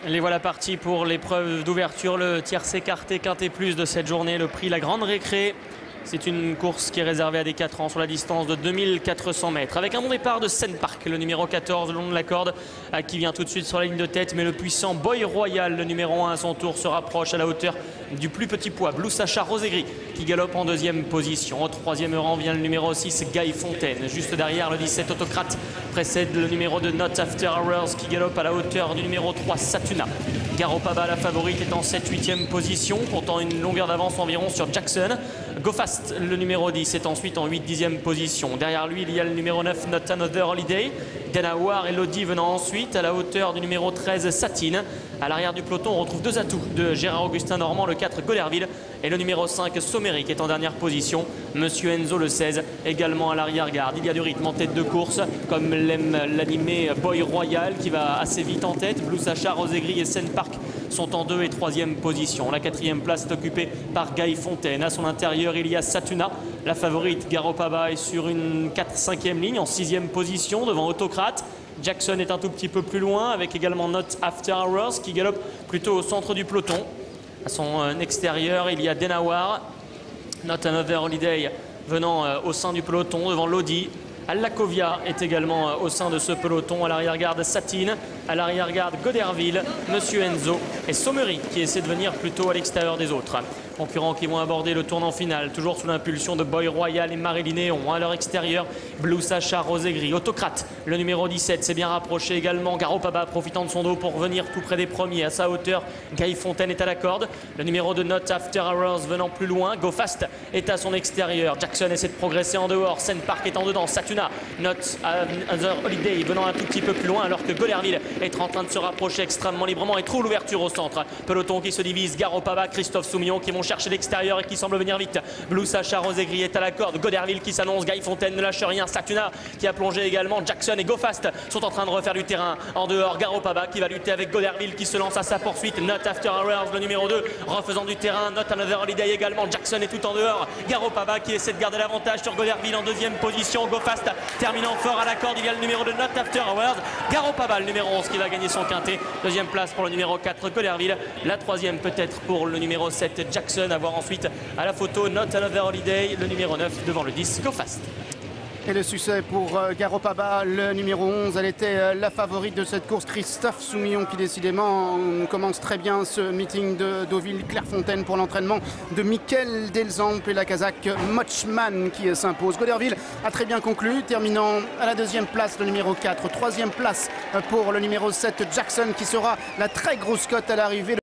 Les voilà partis pour l'épreuve d'ouverture, le tierce écarté quintet plus de cette journée, le prix La Grande Récré. C'est une course qui est réservée à des 4 ans sur la distance de 2400 mètres. Avec un bon départ de Seine Park, le numéro 14, le long de la corde, qui vient tout de suite sur la ligne de tête. Mais le puissant Boy Royal, le numéro 1 à son tour, se rapproche à la hauteur du plus petit poids. Blue Sacha Rosé-Gris qui galope en deuxième position. Au troisième rang vient le numéro 6, Guy Fontaine. Juste derrière, le 17, Autocrate, précède le numéro 2, Not After Hours, qui galope à la hauteur du numéro 3, Satuna. Garopaba, la favorite, est en 7-8e position, pourtant une longueur d'avance environ sur Jackson. Go Fast, le numéro 10, est ensuite en 8-10e position. Derrière lui, il y a le numéro 9, Not Another Holiday. Denawar et Lodi venant ensuite à la hauteur du numéro 13, Satine. À l'arrière du peloton, on retrouve deux atouts de Gérard-Augustin Normand, le 4, Goderville, et le numéro 5, Sommery, qui est en dernière position. Monsieur Enzo, le 16, également à l'arrière-garde. Il y a du rythme en tête de course, comme l'aime l'animé Boy Royal, qui va assez vite en tête. Blue Sacha, Rosé-Gris et Seine Park sont en 2 et 3e position. La 4e place est occupée par Guy Fontaine. À son intérieur, il y a Satuna. La favorite, Garopaba, est sur une 4-5e ligne, en 6e position, devant Autocrate. Jackson est un tout petit peu plus loin, avec également Not After Hours, qui galope plutôt au centre du peloton. À son extérieur, il y a Denawar. Not Another Holiday venant au sein du peloton, devant Lodi. Allakovia est également au sein de ce peloton. À l'arrière-garde, Satine. À l'arrière-garde, Goderville, Monsieur Enzo et Sommery, qui essaie de venir plutôt à l'extérieur des autres. Concurrents qui vont aborder le tournant final, toujours sous l'impulsion de Boy Royal et Marie Néon. À leur extérieur, Blue Sacha, Rosé-Gris. Autocrate, le numéro 17, s'est bien rapproché également. Garopaba profitant de son dos pour venir tout près des premiers. À sa hauteur, Guy Fontaine est à la corde. Le numéro de Not After Hours venant plus loin. Go Fast est à son extérieur. Jackson essaie de progresser en dehors. Seine Park est en dedans. Satuna, Not Another Holiday venant un tout petit peu plus loin, alors que Goderville est en train de se rapprocher extrêmement librement et trouve l'ouverture au centre. Peloton qui se divise. Garopaba, Christophe Soumillon qui vont chercher l'extérieur et qui semble venir vite. Blue Sacha, Rosé-Gris est à la corde. Goderville qui s'annonce. Guy Fontaine ne lâche rien. Satuna qui a plongé également. Jackson et Go Fast sont en train de refaire du terrain. En dehors, Garopaba qui va lutter avec Goderville qui se lance à sa poursuite. Not After Hours, le numéro 2, refaisant du terrain. Not Another Holiday également. Jackson est tout en dehors. Garopaba qui essaie de garder l'avantage sur Goderville en 2e position. Go Fast terminant fort à la corde. Il y a le numéro de Not After Hours. Garopaba, le numéro 11, qui va gagner son quintet. 2e place pour le numéro 4, Goderville. La 3e peut-être pour le numéro 7, Jackson. À voir ensuite à la photo Not Another Holiday, le numéro 9 devant le 10, Go Fast. Et le succès pour Garopaba, le numéro 11. Elle était la favorite de cette course. Christophe Soumillon qui décidément commence très bien ce meeting de Deauville-Clairefontaine pour l'entraînement de Mikel Delzamp et la Kazakh Mochman qui s'impose. Goderville a très bien conclu, terminant à la 2e place le numéro 4. 3e place pour le numéro 7, Jackson, qui sera la très grosse cote à l'arrivée.